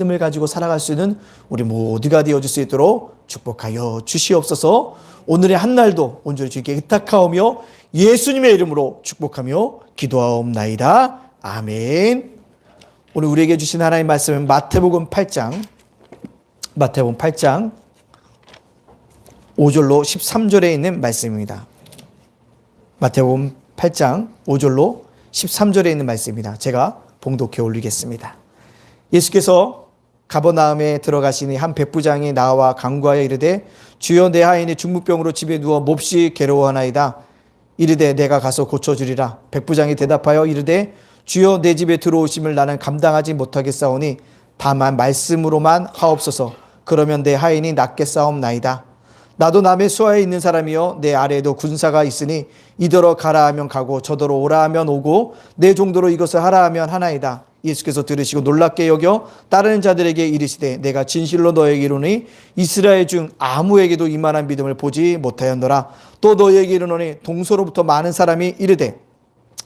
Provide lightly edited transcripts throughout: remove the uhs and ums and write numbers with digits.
믿음을 가지고 살아갈 수 있는 우리 모두가 되어줄 수 있도록 축복하여 주시옵소서. 오늘의 한 날도 온전히 주께 의탁하오며 예수님의 이름으로 축복하며 기도하옵나이다. 아멘. 오늘 우리에게 주신 하나님의 말씀은 마태복음 8장 5절로 13절에 있는 말씀입니다. 마태복음 8장 5절로 13절에 있는 말씀입니다. 제가 봉독해 올리겠습니다. 예수께서 가버나움에 들어가시니 한 백부장이 나와 간구하여 이르되 주여 내 하인이 중무병으로 집에 누워 몹시 괴로워하나이다. 이르되 내가 가서 고쳐주리라. 백부장이 대답하여 이르되 주여 내 집에 들어오심을 나는 감당하지 못하겠사오니 다만 말씀으로만 하옵소서. 그러면 내 하인이 낫겠사옵나이다. 나도 남의 수하에 있는 사람이요 내 아래에도 군사가 있으니 이더러 가라 하면 가고 저더러 오라 하면 오고 내 정도로 이것을 하라 하면 하나이다. 예수께서 들으시고 놀랍게 여겨 따르는 자들에게 이르시되 내가 진실로 너에게 이르노니 이스라엘 중 아무에게도 이만한 믿음을 보지 못하였노라. 또 너에게 이르노니 동서로부터 많은 사람이 이르되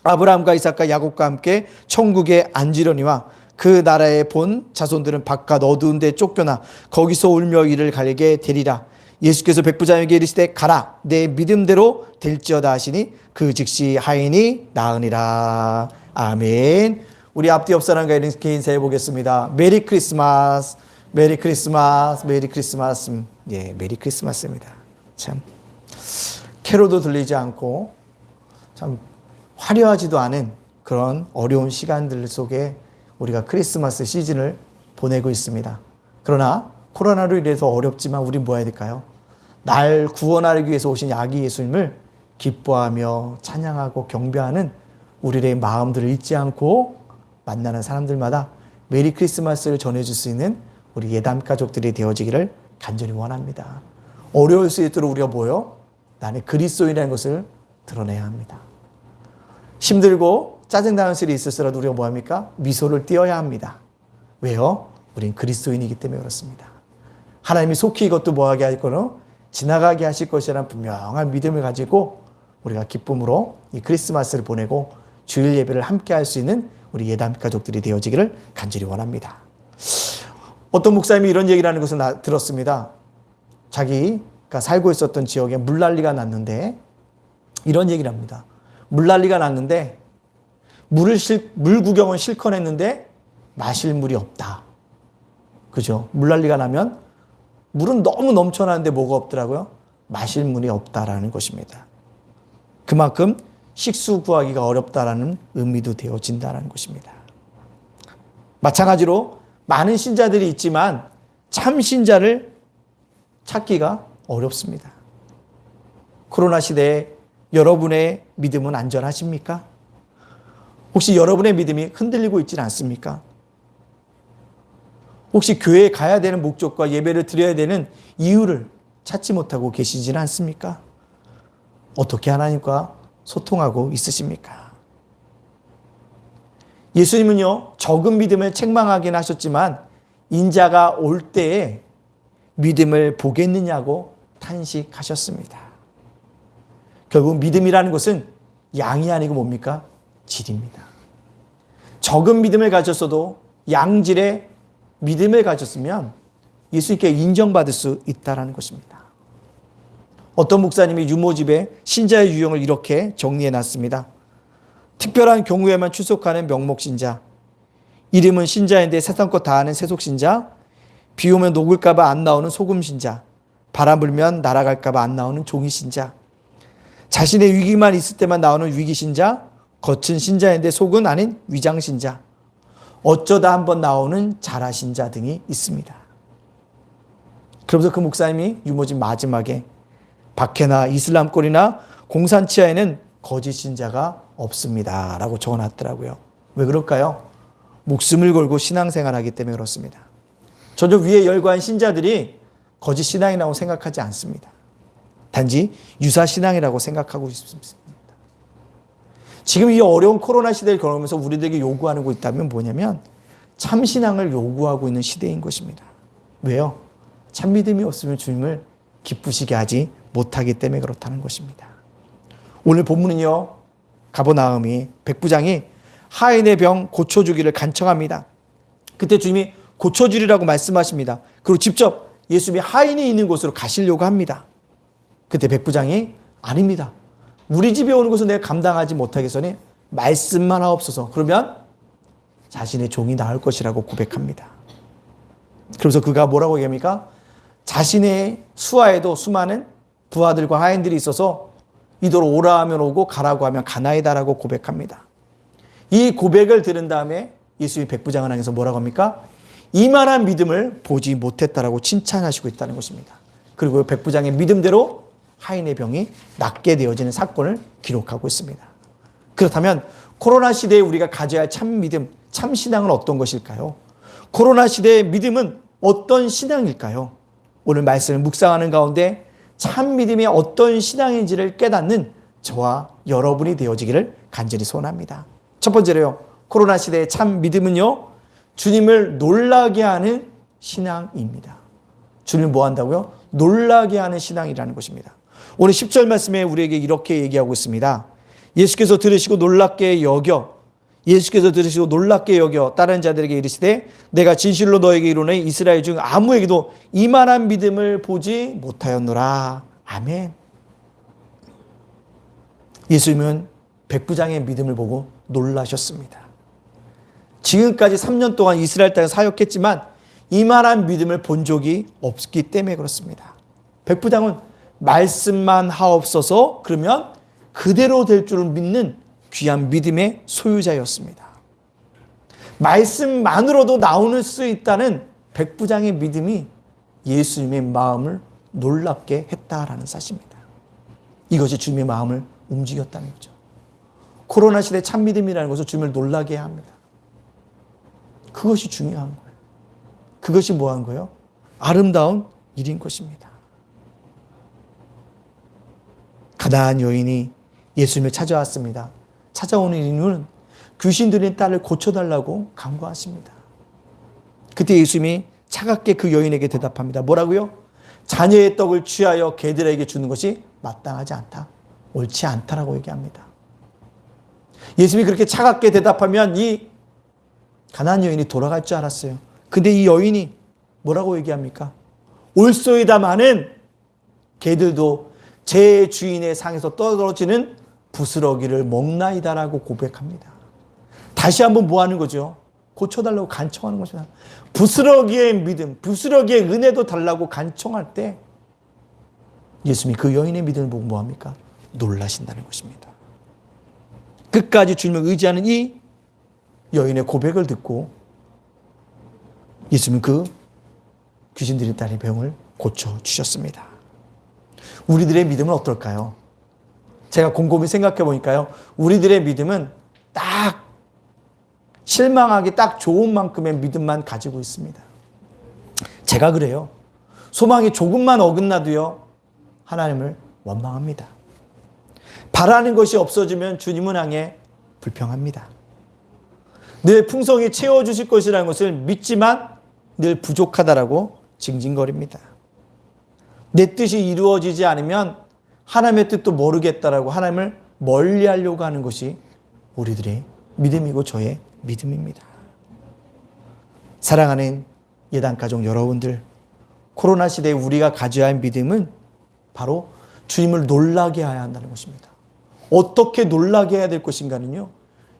아브라함과 이삭과 야곱과 함께 천국에 앉으려니와 그 나라에 본 자손들은 바깥 어두운 데 쫓겨나 거기서 울며 이를 갈게 되리라. 예수께서 백부장에게 이르시되 가라 내 믿음대로 될지어다 하시니 그 즉시 하인이 나으니라. 아멘. 우리 앞뒤 옆 사람과 이렇게 인사해 보겠습니다. 메리 크리스마스, 메리 크리스마스, 메리 크리스마스. 예, 메리 크리스마스입니다. 참 캐롤도 들리지 않고 참 화려하지도 않은 그런 어려운 시간들 속에 우리가 크리스마스 시즌을 보내고 있습니다. 그러나 코로나로 인해서 어렵지만 우리 뭐 해야 될까요? 날 구원하기 위해서 오신 아기 예수님을 기뻐하며 찬양하고 경배하는 우리의 마음들을 잊지 않고 만나는 사람들마다 메리 크리스마스를 전해줄 수 있는 우리 예담 가족들이 되어지기를 간절히 원합니다. 어려울 수 있도록 우리가 뭐요? 나는 그리스도인이라는 것을 드러내야 합니다. 힘들고 짜증나는 일이 있을지라도 우리가 뭐합니까? 미소를 띄어야 합니다. 왜요? 우린 그리스도인이기 때문에 그렇습니다. 하나님이 속히 이것도 뭐하게 할 거는 지나가게 하실 것이라는 분명한 믿음을 가지고 우리가 기쁨으로 이 크리스마스를 보내고 주일 예배를 함께 할 수 있는 우리 예담 가족들이 되어지기를 간절히 원합니다. 어떤 목사님이 이런 얘기를 하는 것을 들었습니다. 자기가 살고 있었던 지역에 물난리가 났는데 이런 얘기를 합니다. 물난리가 났는데 물 구경은 실컷 했는데 마실 물이 없다. 그죠? 물난리가 나면 물은 너무 넘쳐나는데 뭐가 없더라고요? 마실 물이 없다라는 것입니다. 그만큼 식수 구하기가 어렵다라는 의미도 되어진다는 것입니다. 마찬가지로 많은 신자들이 있지만 참 신자를 찾기가 어렵습니다. 코로나 시대에 여러분의 믿음은 안전하십니까? 혹시 여러분의 믿음이 흔들리고 있지는 않습니까? 혹시 교회에 가야 되는 목적과 예배를 드려야 되는 이유를 찾지 못하고 계시지는 않습니까? 어떻게 하나님과 소통하고 있으십니까? 예수님은요, 적은 믿음을 책망하긴 하셨지만 인자가 올 때에 믿음을 보겠느냐고 탄식하셨습니다. 결국 믿음이라는 것은 양이 아니고 뭡니까? 질입니다. 적은 믿음을 가졌어도 양질의 믿음을 가졌으면 예수님께 인정받을 수 있다는 것입니다. 어떤 목사님이 유모집에 신자의 유형을 이렇게 정리해 놨습니다. 특별한 경우에만 출석하는 명목신자, 이름은 신자인데 세상 것 다 아는 세속신자, 비 오면 녹을까 봐 안 나오는 소금신자, 바람 불면 날아갈까 봐 안 나오는 종이신자, 자신의 위기만 있을 때만 나오는 위기신자, 겉은 신자인데 속은 아닌 위장신자, 어쩌다 한번 나오는 자라신자 등이 있습니다. 그러면서 그 목사님이 유모집 마지막에 박해나 이슬람권이나 공산치하에는 거짓 신자가 없습니다 라고 적어놨더라고요. 왜 그럴까요? 목숨을 걸고 신앙생활하기 때문에 그렇습니다. 저저 위에 열거한 신자들이 거짓 신앙이라고 생각하지 않습니다. 단지 유사 신앙이라고 생각하고 있습니다. 지금 이 어려운 코로나 시대를 걸으면서 우리들에게 요구하는 거 있다면 뭐냐면 참 신앙을 요구하고 있는 시대인 것입니다. 왜요? 참 믿음이 없으면 주님을 기쁘시게 하지 못하기 때문에 그렇다는 것입니다. 오늘 본문은요, 가버나움이 백부장이 하인의 병 고쳐주기를 간청합니다. 그때 주님이 고쳐주리라고 말씀하십니다. 그리고 직접 예수님이 하인이 있는 곳으로 가시려고 합니다. 그때 백부장이 아닙니다. 우리 집에 오는 것은 내가 감당하지 못하겠으니 말씀만 하옵소서. 그러면 자신의 종이 나을 것이라고 고백합니다. 그래서 그가 뭐라고 얘기합니까? 자신의 수하에도 수많은 부하들과 하인들이 있어서 이도로 오라 하면 오고 가라고 하면 가나이다라고 고백합니다. 이 고백을 들은 다음에 예수님이 백부장을 향해서 뭐라고 합니까? 이만한 믿음을 보지 못했다라고 칭찬하시고 있다는 것입니다. 그리고 백부장의 믿음대로 하인의 병이 낫게 되어지는 사건을 기록하고 있습니다. 그렇다면 코로나 시대에 우리가 가져야 할 참 믿음, 참 신앙은 어떤 것일까요? 코로나 시대의 믿음은 어떤 신앙일까요? 오늘 말씀을 묵상하는 가운데 참 믿음이 어떤 신앙인지를 깨닫는 저와 여러분이 되어지기를 간절히 소원합니다. 첫 번째로요, 코로나 시대의 참 믿음은요, 주님을 놀라게 하는 신앙입니다. 주님을 뭐 한다고요? 놀라게 하는 신앙이라는 것입니다. 오늘 10절 말씀에 우리에게 이렇게 얘기하고 있습니다. 예수께서 들으시고 놀랍게 여겨 다른 자들에게 이르시되 내가 진실로 너에게 이르노니 이스라엘 중 아무에게도 이만한 믿음을 보지 못하였노라. 아멘. 예수님은 백부장의 믿음을 보고 놀라셨습니다. 지금까지 3년 동안 이스라엘 땅에 사역했지만 이만한 믿음을 본 적이 없기 때문에 그렇습니다. 백부장은 말씀만 하옵소서 그러면 그대로 될 줄을 믿는 귀한 믿음의 소유자였습니다. 말씀만으로도 나올 수 있다는 백부장의 믿음이 예수님의 마음을 놀랍게 했다라는 사실입니다. 이것이 주님의 마음을 움직였다는 거죠. 코로나 시대 참 믿음이라는 것은 주님을 놀라게 해야 합니다. 그것이 중요한 거예요. 그것이 뭐한 거예요? 아름다운 일인 것입니다. 가나안 여인이 예수님을 찾아왔습니다. 찾아오는 이유는 귀신 들린 딸을 고쳐달라고 간구하십니다. 그때 예수님이 차갑게 그 여인에게 대답합니다. 뭐라고요? 자녀의 떡을 취하여 개들에게 주는 것이 마땅하지 않다. 옳지 않다라고 얘기합니다. 예수님이 그렇게 차갑게 대답하면 이 가나안 여인이 돌아갈 줄 알았어요. 근데 이 여인이 뭐라고 얘기합니까? 옳소이다마는 개들도 제 주인의 상에서 떨어지는 부스러기를 먹나이다라고 고백합니다. 다시 한번 뭐 하는 거죠? 고쳐달라고 간청하는 것입니다. 부스러기의 믿음, 부스러기의 은혜도 달라고 간청할 때 예수님이 그 여인의 믿음을 보고 뭐 합니까? 놀라신다는 것입니다. 끝까지 주님을 의지하는 이 여인의 고백을 듣고 예수님은 그 귀신 들린 딸의 병을 고쳐주셨습니다. 우리들의 믿음은 어떨까요? 제가 곰곰이 생각해 보니까요, 우리들의 믿음은 딱 실망하기 딱 좋은 만큼의 믿음만 가지고 있습니다. 제가 그래요. 소망이 조금만 어긋나도요, 하나님을 원망합니다. 바라는 것이 없어지면 주님을 향해 불평합니다. 늘 풍성히 채워주실 것이라는 것을 믿지만 늘 부족하다라고 징징거립니다. 내 뜻이 이루어지지 않으면 하나님의 뜻도 모르겠다라고 하나님을 멀리하려고 하는 것이 우리들의 믿음이고 저의 믿음입니다. 사랑하는 예단가족 여러분들, 코로나 시대에 우리가 가져야 할 믿음은 바로 주님을 놀라게 해야 한다는 것입니다. 어떻게 놀라게 해야 될 것인가는요,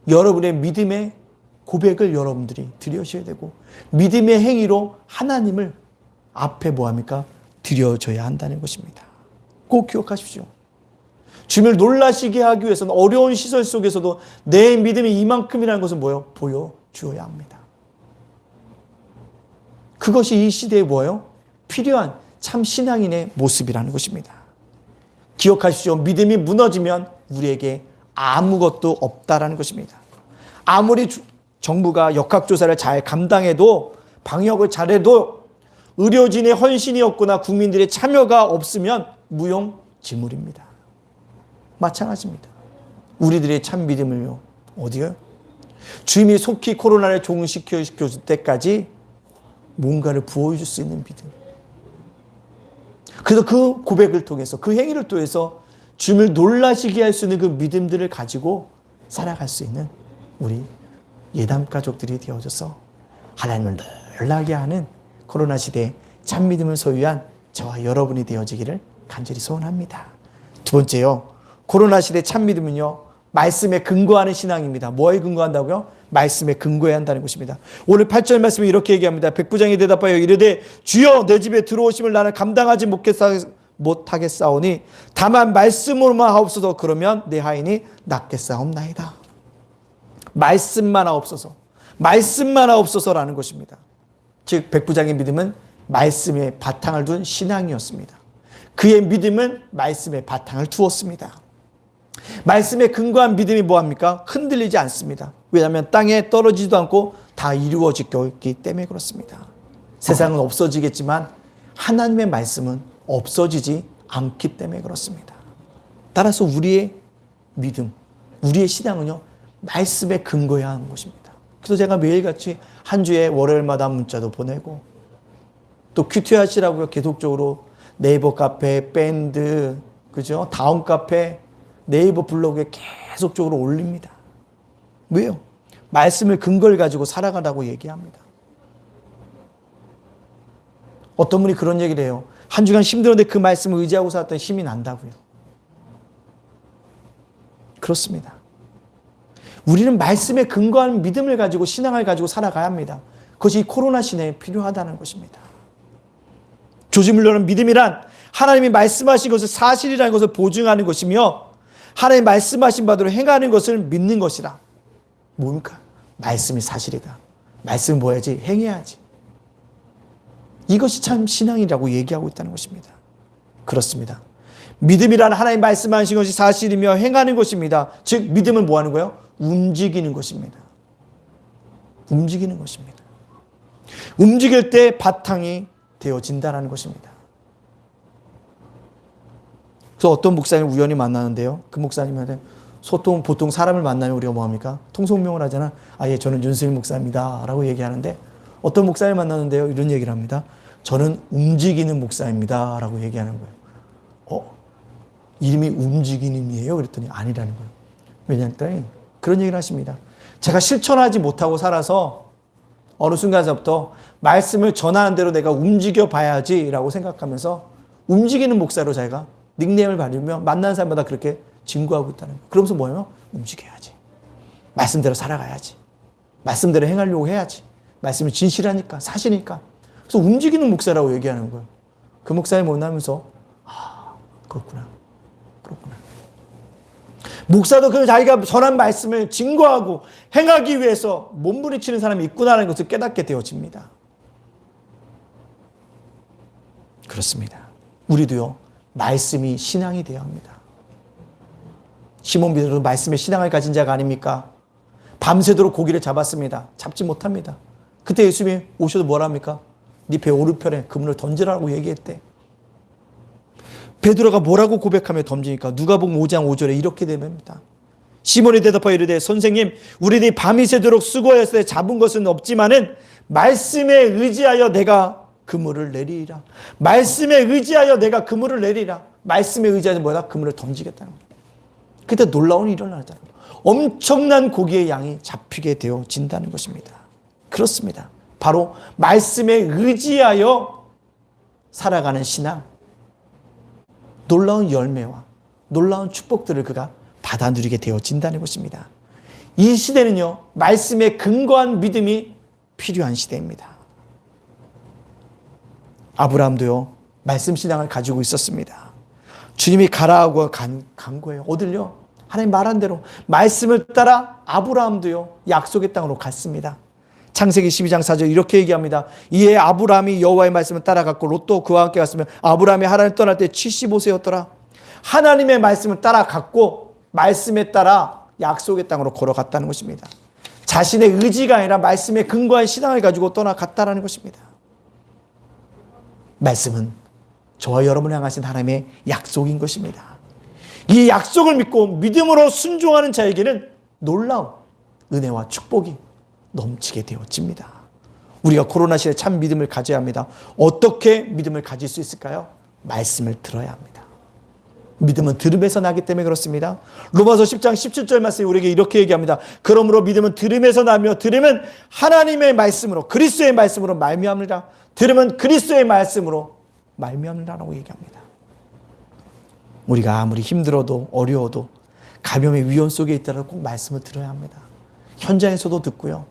여러분의 믿음의 고백을 여러분들이 드려셔야 되고 믿음의 행위로 하나님을 앞에 뭐합니까? 드려줘야 한다는 것입니다. 꼭 기억하십시오. 주님을 놀라시게 하기 위해서는 어려운 시설 속에서도 내 믿음이 이만큼이라는 것을 뭐예요? 보여주어야 합니다. 그것이 이 시대에 뭐예요? 필요한 참 신앙인의 모습이라는 것입니다. 기억하십시오. 믿음이 무너지면 우리에게 아무것도 없다라는 것입니다. 아무리 정부가 역학조사를 잘 감당해도 방역을 잘해도 의료진의 헌신이 없거나 국민들의 참여가 없으면 무용지물입니다. 마찬가지입니다. 우리들의 참 믿음을요, 어디요? 주님이 속히 코로나를 종식시켜줄 때까지 뭔가를 부어줄 수 있는 믿음. 그래서 그 고백을 통해서, 그 행위를 통해서 주님을 놀라시게 할 수 있는 그 믿음들을 가지고 살아갈 수 있는 우리 예담 가족들이 되어져서 하나님을 놀라게 하는 코로나 시대에 참 믿음을 소유한 저와 여러분이 되어지기를 간절히 소원합니다. 두 번째요. 코로나 시대 참 믿음은요. 말씀에 근거하는 신앙입니다. 뭐에 근거한다고요? 말씀에 근거해야 한다는 것입니다. 오늘 8절 말씀에 이렇게 얘기합니다. 백부장이 대답하여 이르되 주여 내 집에 들어오심을 나는 감당하지 못하겠사오니 다만 말씀으로만 하옵소서. 그러면 내 하인이 낫겠사옵나이다. 말씀만 하옵소서. 말씀만 하옵소서라는 것입니다. 즉 백부장의 믿음은 말씀에 바탕을 둔 신앙이었습니다. 그의 믿음은 말씀에 바탕을 두었습니다. 말씀에 근거한 믿음이 뭐합니까? 흔들리지 않습니다. 왜냐하면 땅에 떨어지지도 않고 다 이루어지기 때문에 그렇습니다. 세상은 없어지겠지만 하나님의 말씀은 없어지지 않기 때문에 그렇습니다. 따라서 우리의 믿음, 우리의 신앙은요, 말씀에 근거해야 하는 것입니다. 그래서 제가 매일같이 한 주에 월요일마다 문자도 보내고 또 큐티하시라고요. 계속적으로 네이버 카페, 밴드, 그죠? 다음 카페, 네이버 블로그에 계속적으로 올립니다. 왜요? 말씀을 근거를 가지고 살아가라고 얘기합니다. 어떤 분이 그런 얘기를 해요. 한 주간 힘들었는데 그 말씀을 의지하고 살았더니 힘이 난다고요. 그렇습니다. 우리는 말씀에 근거한 믿음을 가지고 신앙을 가지고 살아가야 합니다. 그것이 코로나 시대에 필요하다는 것입니다. 조지 물러는 믿음이란 하나님이 말씀하신 것을 사실이라는 것을 보증하는 것이며 하나님이 말씀하신 바대로 행하는 것을 믿는 것이라. 뭡니까? 말씀이 사실이다. 말씀은 뭐 해야지? 행해야지. 이것이 참 신앙이라고 얘기하고 있다는 것입니다. 그렇습니다. 믿음이란 하나님 말씀하신 것이 사실이며 행하는 것입니다. 즉 믿음은 뭐 하는 거예요? 움직이는 것입니다. 움직이는 것입니다. 움직일 때 바탕이 되어진다는 것입니다. 그래서 어떤 목사님 우연히 만나는데요. 그 목사님한테 보통 사람을 만나면 우리가 뭐합니까? 통성명을 하잖아. 예, 저는 윤수일 목사입니다. 라고 얘기하는데 어떤 목사를 만나는데요. 이런 얘기를 합니다. 저는 움직이는 목사입니다. 라고 얘기하는 거예요. 이름이 움직이는이에요? 그랬더니 아니라는 거예요. 왜냐하면 그런 얘기를 하십니다. 제가 실천하지 못하고 살아서 어느 순간서부터 말씀을 전하는 대로 내가 움직여 봐야지라고 생각하면서 움직이는 목사로 자기가 닉네임을 받으며 만나는 사람마다 그렇게 증거하고 있다는 거예요. 그러면서 뭐예요? 움직여야지. 말씀대로 살아가야지. 말씀대로 행하려고 해야지. 말씀이 진실하니까, 사실이니까. 그래서 움직이는 목사라고 얘기하는 거예요. 그 목사님 만나면서 그렇구나. 목사도 그 자기가 전한 말씀을 증거하고 행하기 위해서 몸부림치는 사람이 있구나라는 것을 깨닫게 되어집니다. 그렇습니다. 우리도요, 말씀이 신앙이 되어야 합니다. 시몬 베드로도 말씀에 신앙을 가진 자가 아닙니까? 밤새도록 고기를 잡았습니다. 잡지 못합니다. 그때 예수님이 오셔서 뭐라 합니까? 네 배 오른편에 그물을 던지라고 얘기했대. 베드로가 뭐라고 고백하며 던지니까 누가복음 5장 5절에 이렇게 됩니다. 시몬이 대답하여 이르되 선생님 우리들이 밤이 새도록 수고하였을 때 잡은 것은 없지만은 말씀에 의지하여 내가 그물을 내리리라. 말씀에 의지하여 내가 그물을 내리라. 말씀에 의지하여 뭐다? 그물을 던지겠다는 거예요. 그때 놀라운 일이 일어나잖아요. 엄청난 고기의 양이 잡히게 되어진다는 것입니다. 그렇습니다. 바로 말씀에 의지하여 살아가는 신앙, 놀라운 열매와 놀라운 축복들을 그가 받아 누리게 되어진다는 것입니다. 이 시대는요, 말씀에 근거한 믿음이 필요한 시대입니다. 아브라함도요, 말씀 신앙을 가지고 있었습니다. 주님이 가라고 간 거예요. 어딜요? 하나님 말한 대로 말씀을 따라 아브라함도요, 약속의 땅으로 갔습니다. 창세기 12장 4절 이렇게 얘기합니다. 이에 아브라함이 여호와의 말씀을 따라갔고 롯도 그와 함께 갔으며 아브라함이 하나님을 떠날 때 75세였더라. 하나님의 말씀을 따라갔고 말씀에 따라 약속의 땅으로 걸어갔다는 것입니다. 자신의 의지가 아니라 말씀에 근거한 신앙을 가지고 떠나갔다는 것입니다. 말씀은 저와 여러분을 향하신 하나님의 약속인 것입니다. 이 약속을 믿고 믿음으로 순종하는 자에게는 놀라운 은혜와 축복이 넘치게 되어집니다. 우리가 코로나 시대에 참 믿음을 가져야 합니다. 어떻게 믿음을 가질 수 있을까요? 말씀을 들어야 합니다. 믿음은 들음에서 나기 때문에 그렇습니다. 로마서 10장 17절 말씀이 우리에게 이렇게 얘기합니다. 그러므로 믿음은 들음에서 나며 들음은 하나님의 말씀으로 그리스도의 말씀으로 말미암느라. 들음은 그리스도의 말씀으로 말미암느라라고 얘기합니다. 우리가 아무리 힘들어도 어려워도 감염의 위험 속에 있더라도 꼭 말씀을 들어야 합니다. 현장에서도 듣고요.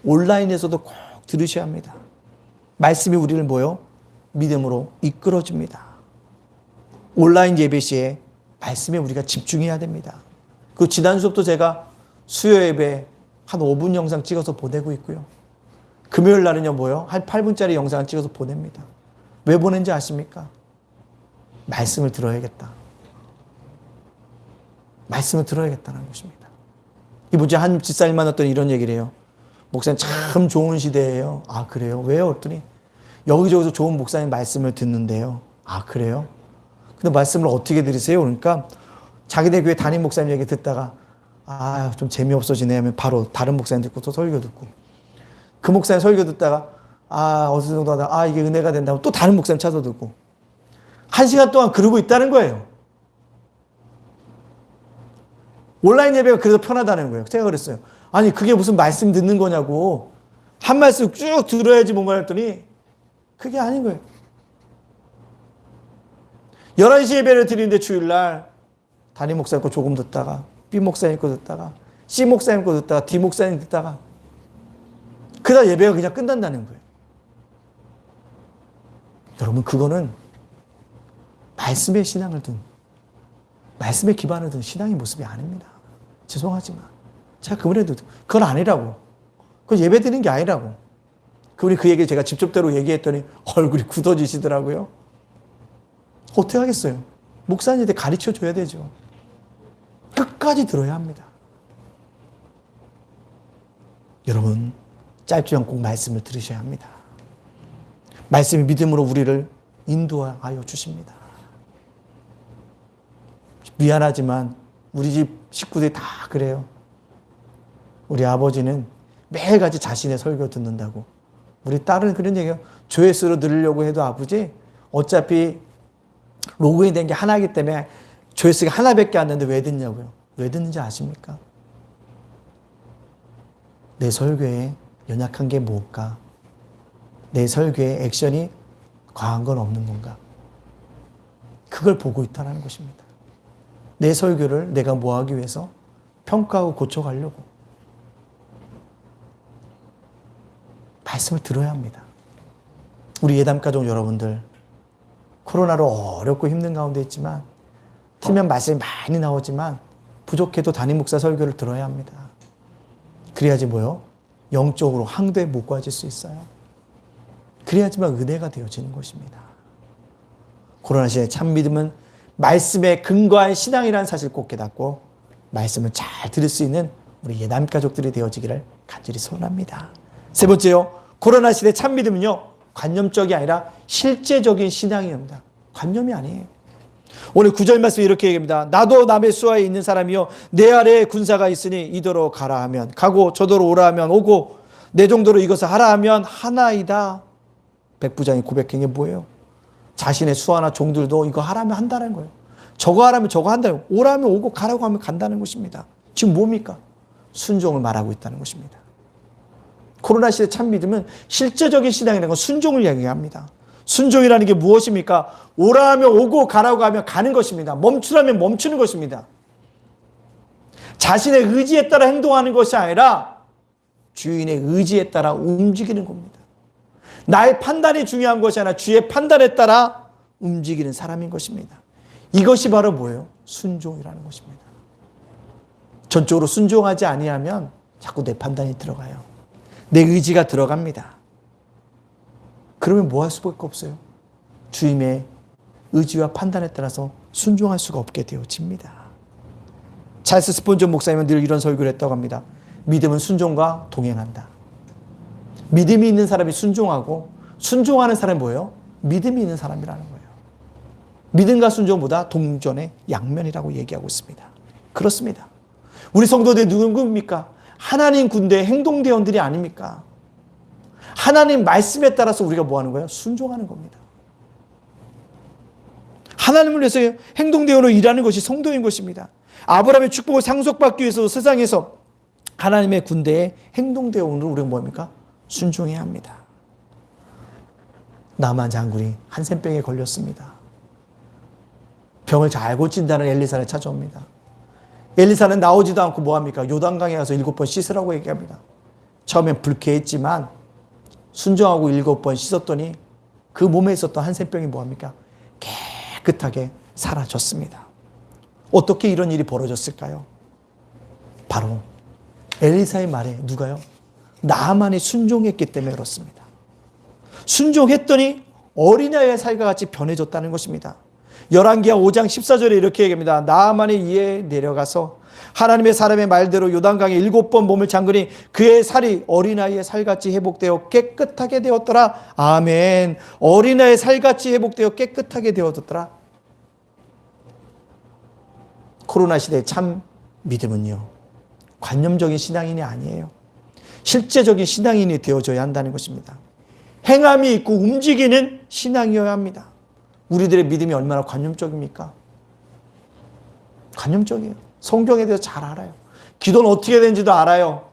온라인에서도 꼭 들으셔야 합니다. 말씀이 우리를 뭐요? 믿음으로 이끌어줍니다. 온라인 예배 시에 말씀에 우리가 집중해야 됩니다. 그 지난 수업도 제가 수요 예배 한 5분 영상 찍어서 보내고 있고요. 금요일 날은요 뭐요? 한 8분짜리 영상을 찍어서 보냅니다. 왜 보낸지 아십니까? 말씀을 들어야겠다. 말씀을 들어야겠다는 것입니다. 이번주에 한 집사님 만났더니 이런 얘기를 해요. 목사님 참 좋은 시대예요. 아 그래요? 왜요? 그랬더니 여기저기서 좋은 목사님 말씀을 듣는데요. 아 그래요? 근데 말씀을 어떻게 들으세요? 그러니까 자기네 교회 담임 목사님 얘기 듣다가 아 좀 재미없어지네 하면 바로 다른 목사님 듣고 또 설교 듣고 그 목사님 설교 듣다가 아 어느 정도 하다가 아 이게 은혜가 된다고 또 다른 목사님 찾아 듣고 1시간 동안 그러고 있다는 거예요. 온라인 예배가 그래서 편하다는 거예요. 제가 그랬어요. 아니 그게 무슨 말씀 듣는 거냐고. 한 말씀 쭉 들어야지 뭔가 했더니 그게 아닌 거예요. 11시 예배를 드리는데 주일날 담임 목사님 거 조금 듣다가 B 목사님 거 듣다가 C 목사님 거 듣다가 D 목사님 듣다가 그러다 예배가 그냥 끝난다는 거예요. 여러분 그거는 말씀의 신앙을 둔 말씀에 기반을 둔 신앙의 모습이 아닙니다. 죄송하지만 제가 그번에도 그건 아니라고. 그건 예배 드리는 게 아니라고. 그분이 그 얘기 제가 직접대로 얘기했더니 얼굴이 굳어지시더라고요. 어떻게 하겠어요? 목사님한테 가르쳐 줘야 되죠. 끝까지 들어야 합니다. 여러분 짧지만 꼭 말씀을 들으셔야 합니다. 말씀이 믿음으로 우리를 인도하여 주십니다. 미안하지만 우리 집 식구들이 다 그래요. 우리 아버지는 매일같이 자신의 설교 듣는다고. 우리 딸은 그런 얘기예요. 조회수로 늘리려고 해도 아버지 어차피 로그인 된 게 하나이기 때문에 조회수가 하나밖에 안 되는데 왜 듣냐고요. 왜 듣는지 아십니까? 내 설교에 연약한 게 뭘까? 내 설교에 액션이 과한 건 없는 건가? 그걸 보고 있다는 것입니다. 내 설교를 내가 뭐 하기 위해서 평가하고 고쳐가려고. 말씀을 들어야 합니다. 우리 예담가족 여러분들 코로나로 어렵고 힘든 가운데 있지만 틀면 말씀이 많이 나오지만 부족해도 담임 목사 설교를 들어야 합니다. 그래야지 뭐요? 영적으로 항도에 못 가질 수 있어요. 그래야지만 은혜가 되어지는 것입니다. 코로나 시대에 참 믿음은 말씀에 근거한 신앙이라는 사실을 꼭 깨닫고 말씀을 잘 들을 수 있는 우리 예담 가족들이 되어지기를 간절히 소원합니다. 세 번째요. 코로나 시대 참 믿음은요. 관념적이 아니라 실제적인 신앙입니다. 관념이 아니에요. 오늘 9절 말씀이 이렇게 얘기합니다. 나도 남의 수하에 있는 사람이요 내 아래에 군사가 있으니 이더러 가라 하면 가고 저더러 오라 하면 오고 내 정도로 이것을 하라 하면 하나이다. 백부장이 고백한 게 뭐예요? 자신의 수하나 종들도 이거 하라면 한다는 거예요. 저거 하라면 저거 한다는 거예요. 오라면 오고 가라고 하면 간다는 것입니다. 지금 뭡니까? 순종을 말하고 있다는 것입니다. 코로나 시대 참 믿음은 실제적인 신앙이라는 건 순종을 이야기합니다. 순종이라는 게 무엇입니까? 오라 하면 오고 가라고 하면 가는 것입니다. 멈추라면 멈추는 것입니다. 자신의 의지에 따라 행동하는 것이 아니라 주인의 의지에 따라 움직이는 겁니다. 나의 판단이 중요한 것이 아니라 주의 판단에 따라 움직이는 사람인 것입니다. 이것이 바로 뭐예요? 순종이라는 것입니다. 전적으로 순종하지 아니하면 자꾸 내 판단이 들어가요. 내 의지가 들어갑니다. 그러면 뭐 할 수밖에 없어요? 주님의 의지와 판단에 따라서 순종할 수가 없게 되어집니다. 찰스 스폰전 목사님은 늘 이런 설교를 했다고 합니다. 믿음은 순종과 동행한다. 믿음이 있는 사람이 순종하고 순종하는 사람이 뭐예요? 믿음이 있는 사람이라는 거예요. 믿음과 순종보다 동전의 양면이라고 얘기하고 있습니다. 그렇습니다. 우리 성도들이 누굽니까? 하나님 군대의 행동대원들이 아닙니까? 하나님 말씀에 따라서 우리가 뭐 하는 거예요? 순종하는 겁니다. 하나님을 위해서 행동대원으로 일하는 것이 성도인 것입니다. 아브라함의 축복을 상속받기 위해서 세상에서 하나님의 군대의 행동대원으로 우리가 뭡니까? 순종해야 합니다. 나만 장군이 한센병에 걸렸습니다. 병을 잘 고친다는 엘리사를 찾아옵니다. 엘리사는 나오지도 않고 뭐합니까? 요단강에 가서 7번 씻으라고 얘기합니다. 처음엔 불쾌했지만 순종하고 7번 씻었더니 그 몸에 있었던 한센병이 뭐합니까? 깨끗하게 사라졌습니다. 어떻게 이런 일이 벌어졌을까요? 바로 엘리사의 말에 누가요? 나만이 순종했기 때문에 그렇습니다. 순종했더니 어린아이의 살과 같이 변해졌다는 것입니다. 열왕기하 5장 14절에 이렇게 얘기합니다. 나만이 이에 내려가서 하나님의 사람의 말대로 요단강에 7번 몸을 잠그니 그의 살이 어린아이의 살같이 회복되어 깨끗하게 되었더라. 아멘. 어린아이의 살같이 회복되어 깨끗하게 되어졌더라. 코로나 시대의 참 믿음은요, 관념적인 신앙인이 아니에요. 실제적인 신앙인이 되어져야 한다는 것입니다. 행함이 있고 움직이는 신앙이어야 합니다. 우리들의 믿음이 얼마나 관념적입니까? 관념적이에요. 성경에 대해서 잘 알아요. 기도는 어떻게 되는지도 알아요.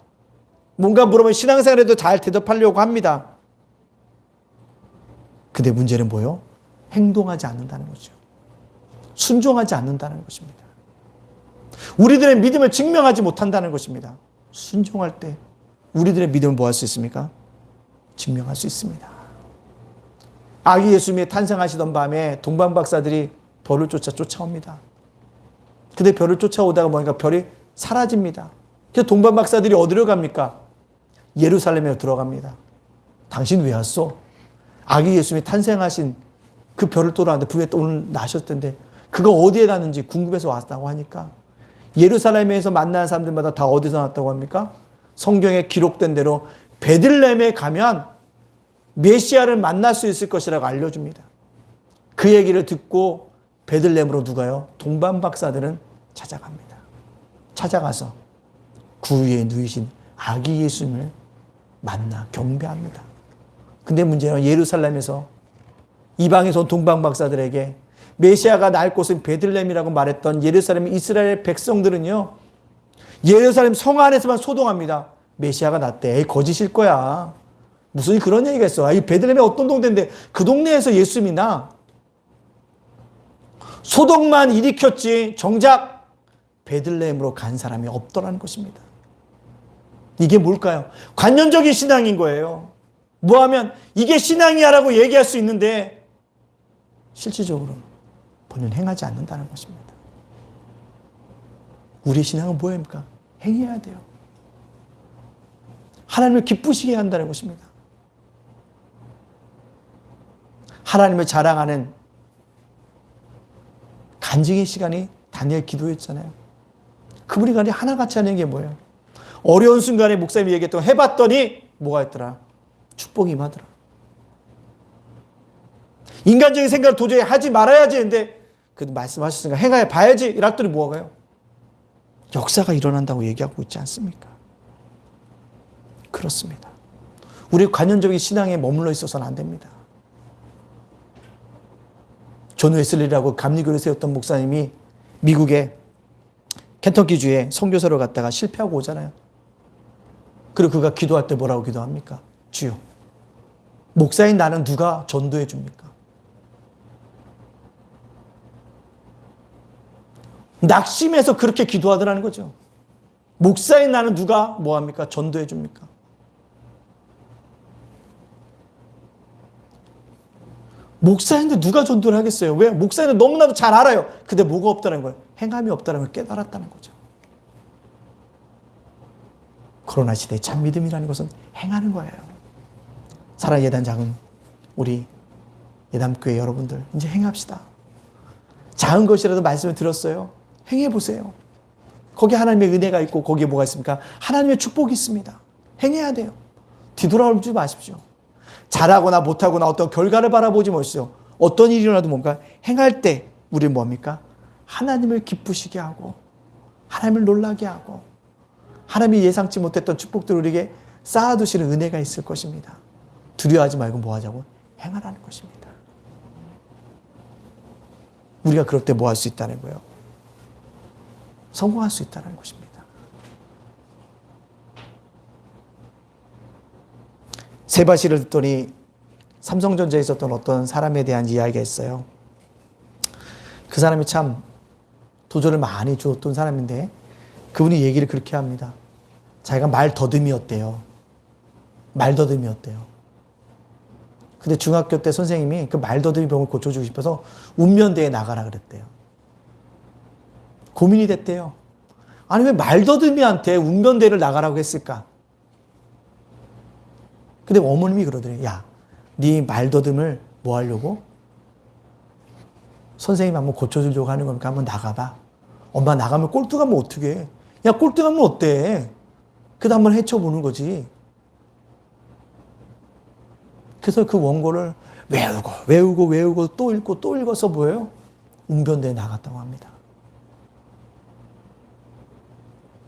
뭔가 물으면 신앙생활에도 잘 대답하려고 합니다. 근데 문제는 뭐예요? 행동하지 않는다는 거죠. 순종하지 않는다는 것입니다. 우리들의 믿음을 증명하지 못한다는 것입니다. 순종할 때 우리들의 믿음을 뭐 할 수 있습니까? 증명할 수 있습니다. 아기 예수님이 탄생하시던 밤에 동방 박사들이 별을 쫓아옵니다. 근데 별을 쫓아오다가 보니까 별이 사라집니다. 그래서 동방 박사들이 어디로 갑니까? 예루살렘에 들어갑니다. 당신 왜 왔어? 아기 예수님이 탄생하신 그 별을 또 나왔는데 부에 또 오늘 나셨을 텐데 그거 어디에 났는지 궁금해서 왔다고 하니까 예루살렘에서 만나는 사람들마다 다 어디서 났다고 합니까? 성경에 기록된 대로 베들레헴에 가면 메시아를 만날 수 있을 것이라고 알려줍니다. 그 얘기를 듣고 베들레헴으로 누가요? 동방 박사들은 찾아갑니다. 찾아가서 그 위에 누이신 아기 예수님을 만나 경배합니다. 근데 문제는 예루살렘에서 이방에서 온 동방 박사들에게 메시아가 날 곳은 베들레헴이라고 말했던 예루살렘 이스라엘 백성들은요, 예루살렘 성 안에서만 소동합니다. 메시아가 났대. 에이, 거짓일 거야. 무슨 그런 얘기가 있어. 이 베들레헴이 어떤 동네인데 그 동네에서 예수님이 나. 소동만 일으켰지 정작 베들레헴으로 간 사람이 없더라는 것입니다. 이게 뭘까요? 관념적인 신앙인 거예요. 뭐하면 이게 신앙이야라고 얘기할 수 있는데 실질적으로 본인 행하지 않는다는 것입니다. 우리의 신앙은 뭐입니까? 행해야 돼요. 하나님을 기쁘시게 한다는 것입니다. 하나님을 자랑하는 간증의 시간이 다니엘 기도였잖아요. 그분이 간이 하나같이 하는 게 뭐예요? 어려운 순간에 목사님이 얘기했던 해봤더니 뭐가 있더라? 축복이 임하더라. 인간적인 생각을 도저히 하지 말아야지 했는데 그 말씀하셨으니까 행하여 봐야지 이랬더니 뭐가요? 역사가 일어난다고 얘기하고 있지 않습니까? 그렇습니다. 우리 관념적인 신앙에 머물러 있어서는 안 됩니다. 존 웨슬리라고 감리교를 세웠던 목사님이 미국의 켄터키주에 선교사로 갔다가 실패하고 오잖아요. 그리고 그가 기도할 때 뭐라고 기도합니까? 주여, 목사인 나는 누가 전도해 줍니까? 낙심해서 그렇게 기도하더라는 거죠. 목사인 나는 누가 뭐합니까? 전도해 줍니까? 목사인데 누가 전도를 하겠어요? 왜? 목사인은 너무나도 잘 알아요. 근데 뭐가 없다는 거예요? 행함이 없다는 걸 깨달았다는 거죠. 코로나 시대의 참 믿음이라는 것은 행하는 거예요. 사랑의 예단장은 우리 예담교회 여러분들 이제 행합시다. 작은 것이라도 말씀을 들었어요. 행해보세요. 거기에 하나님의 은혜가 있고 거기에 뭐가 있습니까? 하나님의 축복이 있습니다. 행해야 돼요. 뒤돌아오지 마십시오. 잘하거나 못하거나 어떤 결과를 바라보지 마십시오. 어떤 일이 일어나도 뭔가 행할 때 우리는 뭡니까? 하나님을 기쁘시게 하고 하나님을 놀라게 하고 하나님이 예상치 못했던 축복들을 우리에게 쌓아두시는 은혜가 있을 것입니다. 두려워하지 말고 뭐 하자고? 행하라는 것입니다. 우리가 그럴 때 뭐 할 수 있다는 거예요? 성공할 수 있다는 것입니다. 세바시를 듣더니 삼성전자에 있었던 어떤 사람에 대한 이야기가 있어요. 그 사람이 참 도전을 많이 주었던 사람인데 그분이 얘기를 그렇게 합니다. 자기가 말더듬이었대요. 말더듬이었대요. 근데 중학교 때 선생님이 그 말더듬이 병을 고쳐주고 싶어서 운면대에 나가라 그랬대요. 고민이 됐대요. 아니 왜 말더듬이한테 운면대를 나가라고 했을까? 근데 어머님이 그러더래요. 야, 네 말더듬을 뭐 하려고? 선생님 한번 고쳐주려고 하는 거니까 한번 나가봐. 엄마 나가면 꼴등하면 어떡해? 야, 꼴등하면 어때? 그래도 한번 헤쳐보는 거지. 그래서 그 원고를 외우고 또 읽고 또 읽어서 뭐예요? 운변대에 나갔다고 합니다.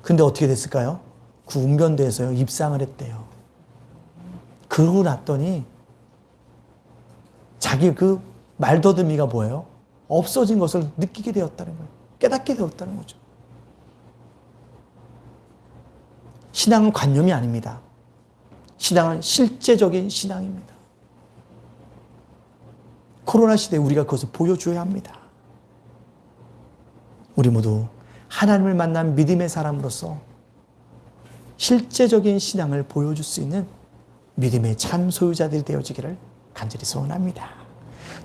근데 어떻게 됐을까요? 그 운변대에서요, 입상을 했대요. 그러고 났더니 자기 그 말더듬이가 뭐예요? 없어진 것을 느끼게 되었다는 거예요. 깨닫게 되었다는 거죠. 신앙은 관념이 아닙니다. 신앙은 실제적인 신앙입니다. 코로나 시대에 우리가 그것을 보여줘야 합니다. 우리 모두 하나님을 만난 믿음의 사람으로서 실제적인 신앙을 보여줄 수 있는 믿음의 참 소유자들이 되어지기를 간절히 소원합니다.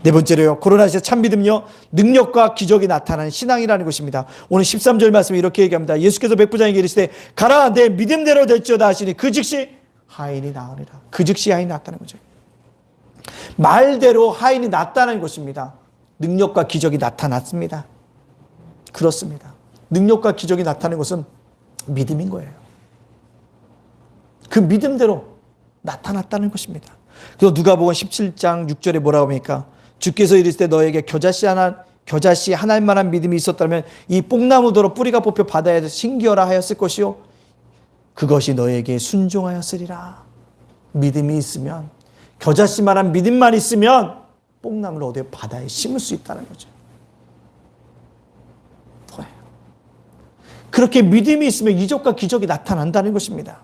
네 번째로요. 코로나 시대 참 믿음요. 능력과 기적이 나타나는 신앙이라는 것입니다. 오늘 13절 말씀에 이렇게 얘기합니다. 예수께서 백부장에게 이르시되 가라 내 믿음대로 될지어다 하시니 그 즉시 하인이 나으리라. 그 즉시 하인이 났다는 거죠. 말대로 하인이 났다는 것입니다. 능력과 기적이 나타났습니다. 그렇습니다. 능력과 기적이 나타나는 것은 믿음인 거예요. 그 믿음대로 나타났다는 것입니다. 그래서 누가복음 17장 6절에 뭐라고 합니까? 주께서 이르시되 너에게 겨자씨 하나일 만한 믿음이 있었다면 이 뽕나무더러 뿌리가 뽑혀 바다에서 심기어라 하였을 것이요 그것이 너에게 순종하였으리라. 믿음이 있으면 겨자씨만한 믿음만 있으면 뽕나무를 어디 바다에 심을 수 있다는 거죠. 그렇게 믿음이 있으면 이적과 기적이 나타난다는 것입니다.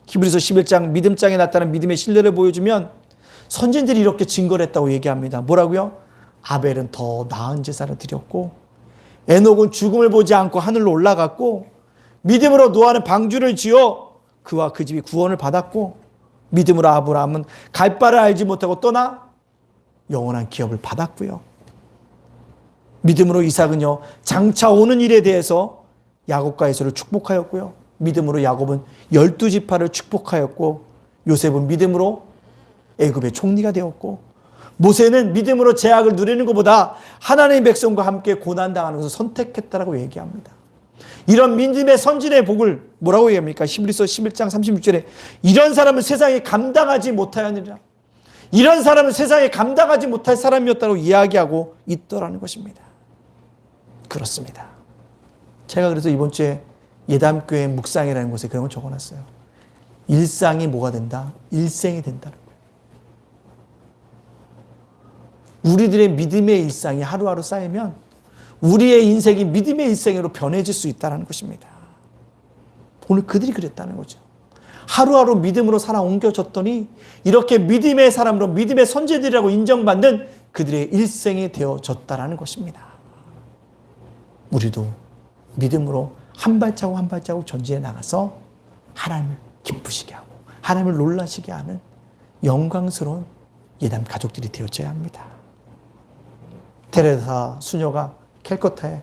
히브리서 11장 믿음장에 나타난 믿음의 신뢰를 보여주면 선진들이 이렇게 증거를 했다고 얘기합니다. 뭐라고요? 아벨은 더 나은 제사를 드렸고 에녹은 죽음을 보지 않고 하늘로 올라갔고 믿음으로 노아는 방주를 지어 그와 그 집이 구원을 받았고 믿음으로 아브라함은 갈 바를 알지 못하고 떠나 영원한 기업을 받았고요. 믿음으로 이삭은요 장차 오는 일에 대해서 야곱과 에서를 축복하였고요. 믿음으로 야곱은 12지파를 축복하였고 요셉은 믿음으로 애굽의 총리가 되었고 모세는 믿음으로 제약을 누리는 것보다 하나님의 백성과 함께 고난당하는 것을 선택했다라고 얘기합니다. 이런 믿음의 선진의 복을 뭐라고 얘기합니까? 히브리서 11장 36절에 이런 사람은 세상에 감당하지 못하였느니라. 이런 사람은 세상에 감당하지 못할 사람이었다고 이야기하고 있더라는 것입니다. 그렇습니다. 제가 그래서 이번 주에 예담교회 묵상이라는 곳에 그런 걸 적어놨어요. 일상이 뭐가 된다? 일생이 된다는 거예요. 우리들의 믿음의 일상이 하루하루 쌓이면 우리의 인생이 믿음의 일생으로 변해질 수 있다는 것입니다. 오늘 그들이 그랬다는 거죠. 하루하루 믿음으로 살아 옮겨졌더니 이렇게 믿음의 사람으로 믿음의 선제들이라고 인정받는 그들의 일생이 되어졌다는 것입니다. 우리도 믿음으로 한 발자국 한 발자국 전진해 나가서 하나님을 기쁘시게 하고 하나님을 놀라시게 하는 영광스러운 예담 가족들이 되어져야 합니다. 테레사 수녀가 캘커타에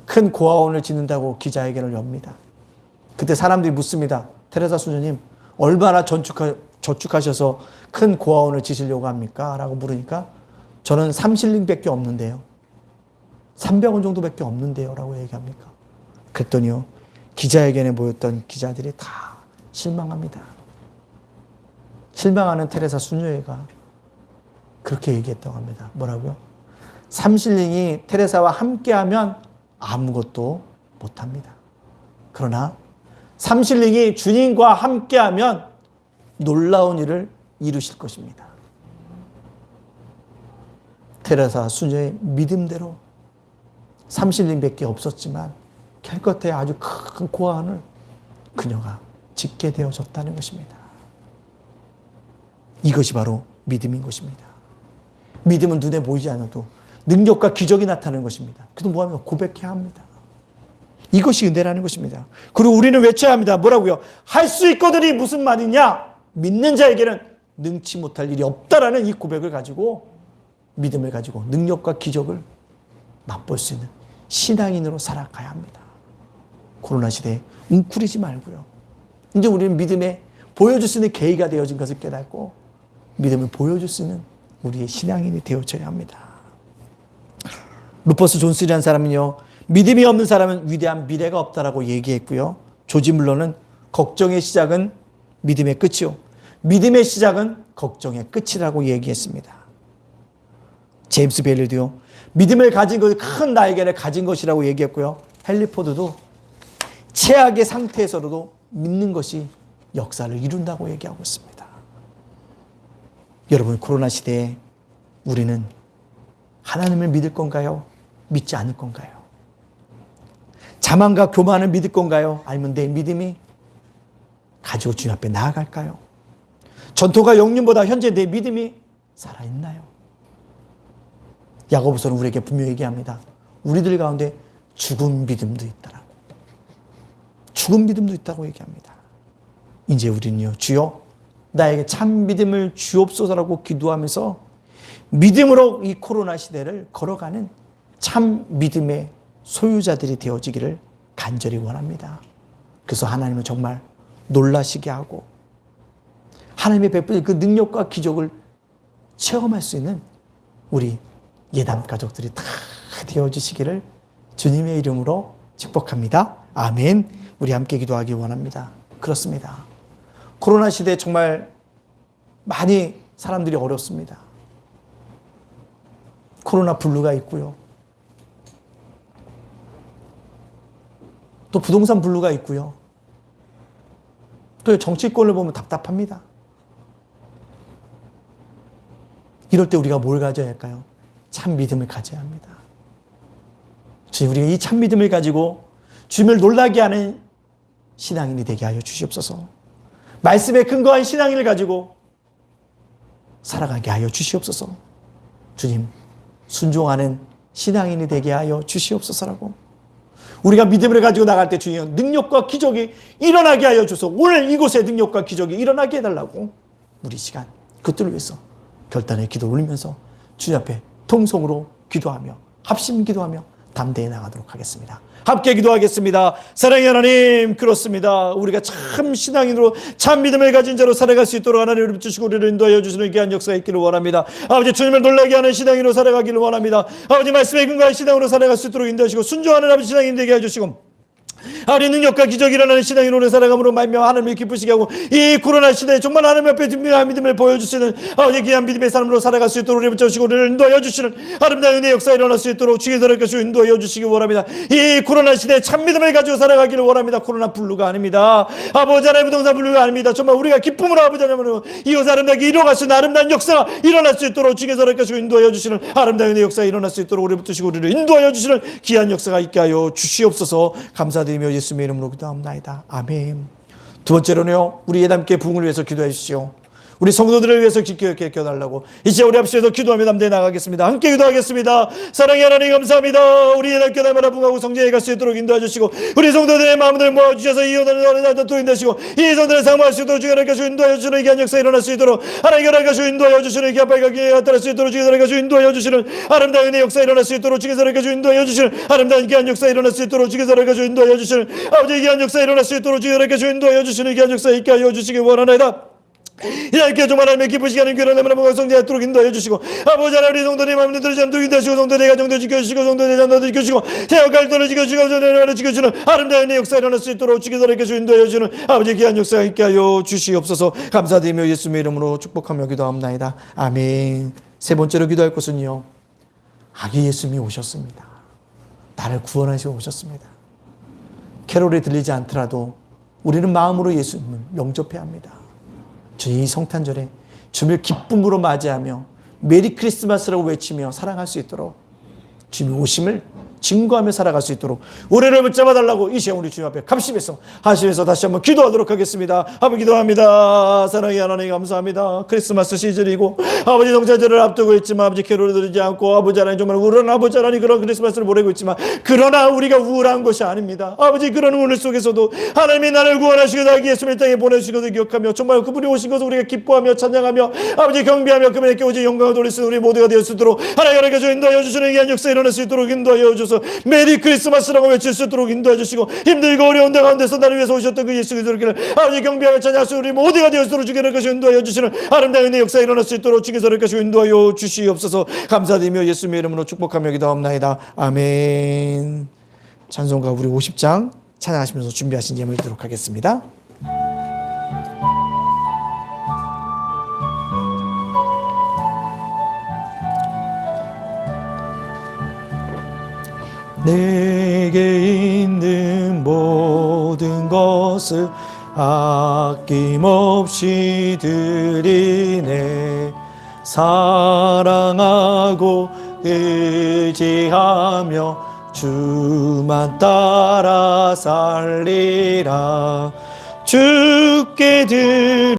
큰 고아원을 짓는다고 기자회견을 엽니다. 그때 사람들이 묻습니다. 테레사 수녀님 얼마나 저축하셔서 큰 고아원을 지으려고 합니까? 라고 물으니까 저는 3실링밖에 없는데요. 300원 정도밖에 없는데요. 라고 얘기합니까? 그랬더니요. 기자회견에 모였던 기자들이 다 실망합니다. 실망하는 테레사 수녀회가 그렇게 얘기했다고 합니다. 뭐라고요? 3실링이 테레사와 함께하면 아무것도 못합니다. 그러나 3실링이 주님과 함께하면 놀라운 일을 이루실 것입니다. 테레사 수녀의 믿음대로 30림밖에 없었지만 캘커타에 아주 큰 고아원을 그녀가 짓게 되어졌다는 것입니다. 이것이 바로 믿음인 것입니다. 믿음은 눈에 보이지 않아도 능력과 기적이 나타나는 것입니다. 그래도 뭐하면 고백해야 합니다. 이것이 은혜라는 것입니다. 그리고 우리는 외쳐야 합니다. 뭐라고요? 할 수 있거든이 무슨 말이냐? 믿는 자에게는 능치 못할 일이 없다라는 이 고백을 가지고, 믿음을 가지고 능력과 기적을 맛볼 수 있는 신앙인으로 살아가야 합니다. 코로나 시대에 웅크리지 말고요. 이제 우리는 믿음에 보여줄 수 있는 계기가 되어진 것을 깨닫고 믿음을 보여줄 수 있는 우리의 신앙인이 되어져야 합니다. 루퍼스 존슨이라는 사람은요, 믿음이 없는 사람은 위대한 미래가 없다라고 얘기했고요. 조지 물러는 걱정의 시작은 믿음의 끝이요, 믿음의 시작은 걱정의 끝이라고 얘기했습니다. 제임스 베일리도요, 믿음을 가진 것이 큰 나에게를 가진 것이라고 얘기했고요. 헨리 포드도 최악의 상태에서도 믿는 것이 역사를 이룬다고 얘기하고 있습니다. 여러분, 코로나 시대에 우리는 하나님을 믿을 건가요? 믿지 않을 건가요? 자만과 교만을 믿을 건가요? 아니면 내 믿음이 가지고 주님 앞에 나아갈까요? 전통과 영륜보다 현재 내 믿음이 살아있나요? 야고보서는 우리에게 분명히 얘기합니다. 우리들 가운데 죽은 믿음도 있다라고. 죽은 믿음도 있다고 얘기합니다. 이제 우리는요, 주여 나에게 참 믿음을 주옵소서라고 기도하면서 믿음으로 이 코로나 시대를 걸어가는 참 믿음의 소유자들이 되어지기를 간절히 원합니다. 그래서 하나님은 정말 놀라시게 하고 하나님의 베푸신 그 능력과 기적을 체험할 수 있는 우리 예담 가족들이 다 되어주시기를 주님의 이름으로 축복합니다. 아멘. 우리 함께 기도하기 원합니다. 그렇습니다. 코로나 시대에 정말 많이 사람들이 어렵습니다. 코로나 블루가 있고요. 또 부동산 블루가 있고요. 또 정치권을 보면 답답합니다. 이럴 때 우리가 뭘 가져야 할까요? 참 믿음을 가져야 합니다. 주님, 우리가 이 참 믿음을 가지고 주님을 놀라게 하는 신앙인이 되게 하여 주시옵소서. 말씀에 근거한 신앙인을 가지고 살아가게 하여 주시옵소서. 주님, 순종하는 신앙인이 되게 하여 주시옵소서라고. 우리가 믿음을 가지고 나갈 때 주님, 능력과 기적이 일어나게 하여 주소서. 오늘 이곳에 능력과 기적이 일어나게 해달라고 우리 시간 그것들을 위해서 결단의 기도 올리면서 주님 앞에 통성으로 기도하며 합심 기도하며 담대히 나가도록 하겠습니다. 함께 기도하겠습니다. 사랑의 하나님, 그렇습니다. 우리가 참 신앙인으로 참 믿음을 가진 자로 살아갈 수 있도록 하나님을 붙이시고 우리를 인도하여 주시는 귀한 역사가 있기를 원합니다. 아버지, 주님을 놀라게 하는 신앙인으로 살아가기를 원합니다. 아버지, 말씀에 근거한 신앙으로 살아갈 수 있도록 인도하시고 순종하는 아버지 신앙인 되게 해주시고 아버지, 능력과 기적이 일어나는 신앙인으로 살아감으로 말미암아 하나님을 기쁘시게 하고 이 코로나 시대에 정말 하나님 앞에 든든한 믿음을 보여주시는 아버지 귀한 믿음의 사람으로 살아갈 수 있도록 우리를 붙여주시고 우리를 인도하여 주시는 아름다운 은혜의 역사가 일어날 수 있도록 주의 선을 것이고 인도하여 주시기 원합니다. 이 코로나 시대에 참 믿음을 가지고 살아가기를 원합니다. 코로나 블루가 아닙니다. 아버지 하나님, 부동산 블루가 아닙니다. 정말 우리가 기쁨으로 아버지 하나님 이곳 아름답게 이뤄갈 수 있는 아름다운 역사가 일어날 수 있도록 주의 선을 것이고 인도하여 주시는 아름다운 은혜의 역사가 일어날 수 있도록 우리를 붙이시고 우리를 인도하여 주시는 귀한 역사가 있게 하여 주시옵소서. 감사드리며 예수님의 이름으로 기도합니다. 아멘. 두 번째로는요, 우리 예담께 부흥을 위해서 기도해 주시오. 우리 성도들을 위해서 기꺼이 껴달라고 이제 우리 앞에서 기도하며 담대히 나가겠습니다. 함께 기도하겠습니다. 사랑의 하나님, 감사합니다. 우리 예담께 날마다 부흥하고 성장해 갈 수 있도록 인도해 주시고 우리 성도들의 마음을 모아주셔서 이 요단을 또 인도하시고 이 성도들을 사모할 수 있도록 주의 하나님께서 인도하여 주시는 귀한 역사 일어날 수 있도록 하나님께서 인도하여 주시는 귀한 발각이 나타날 수 있도록 주의 하나님께서 인도하여 주시는 아름다운 은혜의 역사 일어날 수 있도록 주의 하나님께서 인도하여 주시는 아름다운 귀한 역사 일어날 수 있도록 주의 하나님께서 인도하여 주시는 아버지의 귀한 역사 일어날 수 있도록 주의 하나님께서 인도하여 주시는 귀한 역사 있게 하여 주시기 원하나이다. 이렇게 정말 하나님의 기쁘시게 하는 교회를 내면 성장하도록 인도해 주시고 아버지 하나님, 우리 성도님 마음에 들지 않도록 인도하시고 성도들의 가정도 지켜주시고 성도들의 자녀도 지켜주시고 태어갈도를 지켜주시고 전해를 지켜주는 아름다운 역사 일어날 수 있도록 주기도록 인도해 주시는 아버지 귀한 역사가 있게 하여 주시옵소서. 감사드리며 예수님의 이름으로 축복하며 기도합나이다. 아멘. 세 번째로 기도할 것은요, 아기 예수님이 오셨습니다. 나를 구원하시고 오셨습니다. 캐롤이 들리지 않더라도 우리는 마음으로 예수님을 영접해야 합니다. 주님, 이 성탄절에 주님을 기쁨으로 맞이하며 메리 크리스마스라고 외치며 사랑할 수 있도록 주님의 오심을 증거하며 살아갈 수 있도록 우리를 붙잡아 달라고 이 시간 우리 주님 앞에 감시해서 하시면서 다시 한번 기도하도록 하겠습니다. 아버지 기도합니다. 사랑의 하나님 감사합니다. 크리스마스 시즌이고 아버지 동자들을 앞두고 있지만 아버지 괴로를 들이지 않고 아버지 하나님 정말 우울한 아버지 하나님 그런 크리스마스를 보내고 있지만 그러나 우리가 우울한 것이 아닙니다. 아버지 그런 우울 속에서도 하나님이 나를 구원하시고 나에게 예수님의 땅에 보내주신 것을 기억하며 정말 그분이 오신 것을 우리가 기뻐하며 찬양하며 아버지 경배하며 그분에게 오직 영광을 돌릴 수 있는 우리 모두가 되을 수 있도록 하나님 께서 인도하여 주시는 귀한 역사 일어날 수 있도록 인도하여 주셔서 메리 크리스마스라고 외칠 수 있도록 인도해 주시고 힘들고 어려운 데 가운데서 나를 위해서 오셨던 그 예수 그리스도를 아버지 경배하며 찬양할 수 우리 모두가 되을 수 있도록 주께 것이 인도하여 주시는 아름다운 은혜의 역사 일어날 수 있도록 주께서 것이 인도하여 주시옵소서. 감사드리며 예수님의 이름으로 축복하며 기도합나이다. 아멘. 찬송가 우리 50장 찬양하시면서 준비하신 예물 드리도록 하겠습니다. 내게 있는 모든 것을 아낌없이 드리네. 사랑하고 의지하며 주만 따라 살리라. 주께